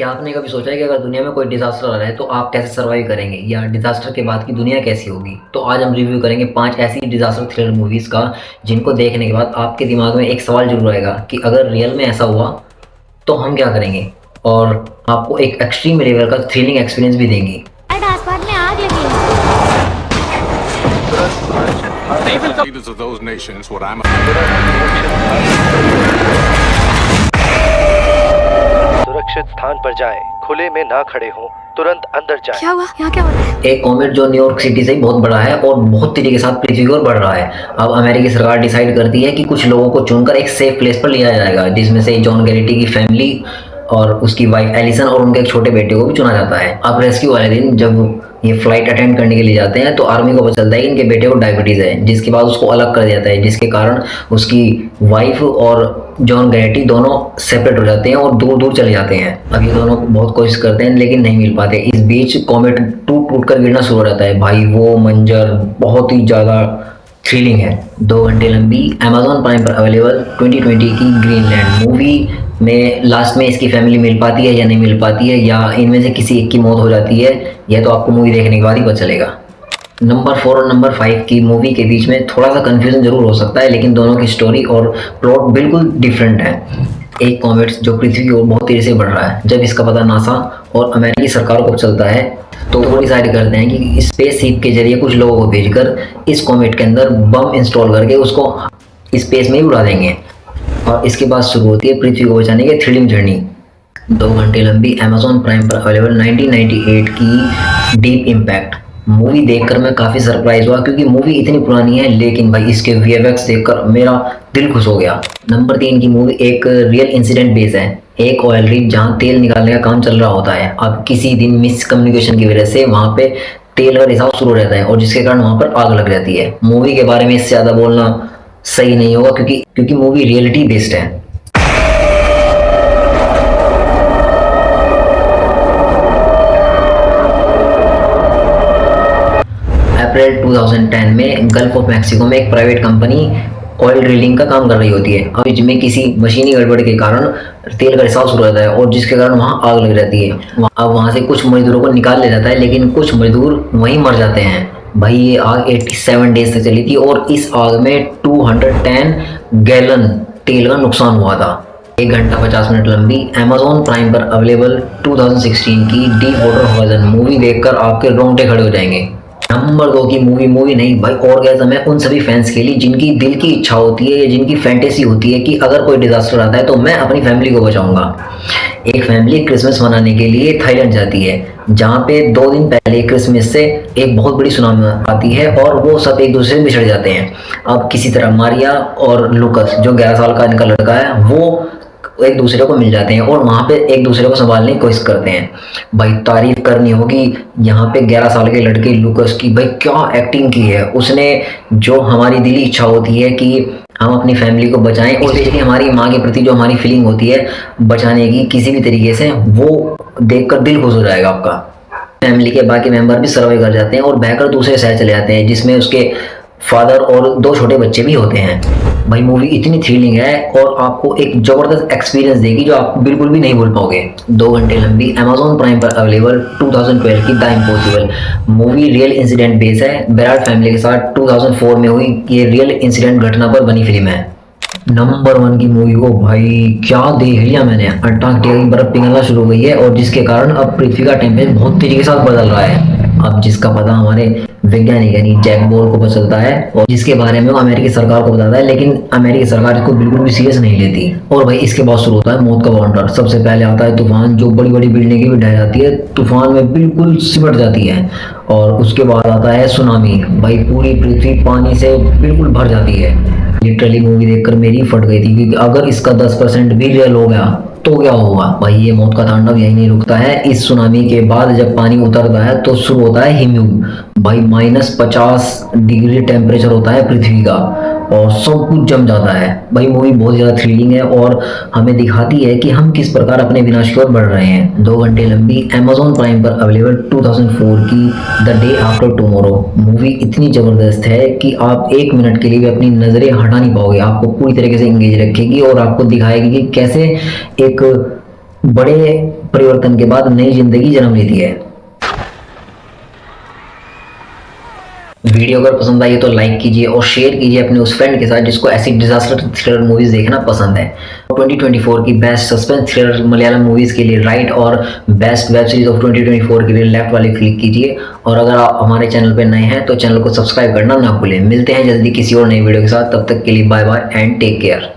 क्या आपने कभी सोचा है कि अगर दुनिया में कोई डिज़ास्टर आ रहा है तो आप कैसे सर्वाइव करेंगे या डिज़ास्टर के बाद की दुनिया कैसी होगी? तो आज हम रिव्यू करेंगे 5 ऐसी डिज़ास्टर थ्रिलर मूवीज़ का जिनको देखने के बाद आपके दिमाग में एक सवाल ज़रूर आएगा कि अगर रियल में ऐसा हुआ तो हम क्या करेंगे? और आपको एक एक्सट्रीम लेवल का थ्रिलिंग एक्सपीरियंस भी देंगी। आसपास में आग लगी है। Leaders of those nations, what I'm सुरक्षित स्थान पर जाएं, खुले में ना खड़े हों, तुरंत अंदर जाएं। क्या हुआ? यहाँ क्या हो रहा है? एक कॉमेट जो न्यूयॉर्क सिटी से ही बहुत बड़ा है और बहुत तेजी के साथ पृथ्वी की ओर बढ़ रहा है। अब अमेरिकी सरकार डिसाइड करती है कि कुछ लोगों को चुनकर एक सेफ प्लेस पर लिया जाएगा, जिसमें से जॉन गैरिटी की फैमिली और उसकी वाइफ एलिसन और उनके एक छोटे बेटे को भी चुना जाता है। अब रेस्क्यू वाले दिन जब ये फ्लाइट अटेंड करने के लिए जाते हैं तो आर्मी को पता चलता है कि इनके बेटे को डायबिटीज़ है, जिसके बाद उसको अलग कर दिया जाता है, जिसके कारण उसकी वाइफ और जॉन गैरिटी दोनों सेपरेट हो जाते हैं और दूर दूर चले जाते हैं। अब ये दोनों बहुत कोशिश करते हैं लेकिन नहीं मिल पाते। इस बीच कॉमेट टूट टूट कर गिरना शुरू हो जाता है। भाई वो मंजर बहुत ही ज़्यादा थ्रिलिंग है। 2 घंटे लंबी अमेजॉन प्राइम पर अवेलेबल 2020 की ग्रीनलैंड मूवी में लास्ट में इसकी फैमिली मिल पाती है या नहीं मिल पाती है, या इनमें से किसी एक की मौत हो जाती है, यह तो आपको मूवी देखने के बाद ही पता चलेगा। नंबर 4 और नंबर 5 की मूवी के बीच में थोड़ा सा कन्फ्यूजन जरूर हो सकता है, लेकिन दोनों की स्टोरी और प्लॉट बिल्कुल डिफरेंट है। एक कॉमेट जो पृथ्वी की ओर बहुत तेजी से बढ़ रहा है। जब इसका पता नासा और अमेरिकी सरकार को चलता है तो वो डिसाइड करते हैं कि स्पेस शिप के जरिए कुछ लोगों को भेजकर इस कॉमेट के अंदर बम इंस्टॉल करके उसको स्पेस में ही उड़ा देंगे। और इसके बाद शुरू होती है पृथ्वी को बचाने की थ्रिलिंग जर्नी। 2 घंटे लंबी अमेजॉन प्राइम पर अवेलेबल 1998 की डीप इम्पैक्ट मूवी देखकर मैं काफ़ी सरप्राइज हुआ, क्योंकि मूवी इतनी पुरानी है लेकिन भाई इसके वीएफएक्स देखकर मेरा दिल खुश हो गया। नंबर 3 की मूवी एक रियल इंसिडेंट बेस है। एक ऑयल रिग जहाँ तेल निकालने का काम चल रहा होता है। अब किसी दिन मिसकम्युनिकेशन की वजह से वहाँ पे तेल का रिसाव शुरू रहता है और जिसके कारण वहाँ पर आग लग जाती है। मूवी के बारे में इससे ज़्यादा बोलना सही नहीं होगा क्योंकि मूवी रियलिटी बेस्ड है। अप्रैल 2010 में गल्फ ऑफ मैक्सिको में एक प्राइवेट कंपनी ऑयल ड्रिलिंग का काम कर रही होती है। अब इसमें किसी मशीनी गड़बड़ के कारण तेल का रिसाव शुरू होता है और जिसके कारण वहाँ आग लग जाती है। अब वहाँ से कुछ मजदूरों को निकाल लिया जाता है, लेकिन कुछ मजदूर वहीं मर जाते हैं। भाई ये आग 87 डेज तक चली थी और इस आग में 210 गैलन तेल का नुकसान हुआ था। 1 घंटा 50 मिनट लंबी अमेजॉन प्राइम पर अवेलेबल 2016 की डीप वाटर हॉराइजन मूवी देखकर आपके रोंगटे खड़े हो जाएंगे। नंबर 2 की मूवी नहीं भाई ऑर्गेज़म है उन सभी फैंस के लिए जिनकी दिल की इच्छा होती है या जिनकी फैंटेसी होती है कि अगर कोई डिजास्टर आता है तो मैं अपनी फैमिली को बचाऊंगा। एक फैमिली क्रिसमस मनाने के लिए थाईलैंड जाती है, जहाँ पे 2 दिन पहले क्रिसमस से एक बहुत बड़ी सुनामी आती है और वो सब एक दूसरे से बिछड़ जाते हैं। अब किसी तरह मारिया और लुकस जो 11 साल का इनका लड़का है वो एक दूसरे को मिल जाते हैं और वहाँ पे एक दूसरे को संभालने की कोशिश करते हैं। भाई तारीफ करनी होगी यहाँ पे 11 साल के लड़के लुकस की। भाई क्या एक्टिंग की है उसने। जो हमारी दिली इच्छा होती है कि हम अपनी फैमिली को बचाएं और स्पेशली हमारी माँ के प्रति जो हमारी फीलिंग होती है बचाने की किसी भी तरीके से, वो देखकर दिल खुश हो जाएगा आपका। फैमिली के बाकी मेंबर भी सर्वाइव कर जाते हैं और बहकर दूसरे शहर चले जाते हैं, जिसमें उसके फादर और 2 छोटे बच्चे भी होते हैं। भाई मूवी इतनी थ्रिलिंग है और आपको एक जबरदस्त एक्सपीरियंस देगी जो आप बिल्कुल भी नहीं भूल पाओगे। 2 घंटे लंबी अमेजॉन प्राइम पर अवेलेबल 2012 की the impossible movie real incident base है। बैराड फैमिली के साथ 2004 में हुई ये रियल इंसिडेंट घटना पर बनी फिल्म है। नंबर 1 की मूवी को भाई क्या देख लिया मैंने। अंटार्कटिका की बर्फ पिघलना शुरू हो गई है और जिसके कारण अब पृथ्वी का टेम्परेचर बहुत तेजी के साथ बदल रहा है। अब जिसका पता हमारे वैज्ञानिक यानी जैक बोर को पता चलता है और जिसके बारे में वो अमेरिकी सरकार को बताता है, लेकिन अमेरिकी सरकार इसको बिल्कुल भी सीरियस नहीं लेती। और भाई इसके बाद शुरू होता है मौत का बाउंडर। सबसे पहले आता है तूफान जो बड़ी बड़ी बिल्डिंग भी ढह जाती है, तूफान में बिल्कुल सिमट जाती है। और उसके बाद आता है सुनामी। भाई पूरी पृथ्वी पानी से बिल्कुल भर जाती है। लिटरली मूवी देखकर मेरी फट गई थी, क्योंकि अगर इसका 10% भी रियल हो गया तो क्या होगा। भाई ये मौत का तांडव यही नहीं रुकता है। इस सुनामी के बाद जब पानी उतरता है तो शुरू होता है हिमयुग। भाई -50 डिग्री टेम्परेचर होता है पृथ्वी का और सब कुछ जम जाता है। भाई मूवी बहुत ज़्यादा थ्रिलिंग है और हमें दिखाती है कि हम किस प्रकार अपने विनाश की ओर बढ़ रहे हैं। 2 घंटे लंबी अमेजॉन प्राइम पर अवेलेबल 2004 की the day after tomorrow movie इतनी ज़बरदस्त है कि आप 1 मिनट के लिए भी अपनी नज़रें हटा नहीं पाओगे। आपको पूरी तरीके से इंगेज रखेगी और आपको दिखाएगी कि कैसे एक बड़े परिवर्तन के बाद नई जिंदगी जन्म लेती है। वीडियो अगर पसंद आई तो लाइक कीजिए और शेयर कीजिए अपने उस फ्रेंड के साथ जिसको ऐसी डिजास्टर थ्रिलर मूवीज देखना पसंद है। 2024 की best suspense thriller Malayalam movies के लिए राइट और बेस्ट वेब सीरीज ऑफ 2024 के लिए लेफ्ट वाले क्लिक कीजिए। और अगर आप हमारे चैनल पर नए हैं तो चैनल को सब्सक्राइब करना ना भूलें। मिलते हैं जल्दी किसी और नई वीडियो के साथ, तब तक के लिए bye bye and take care.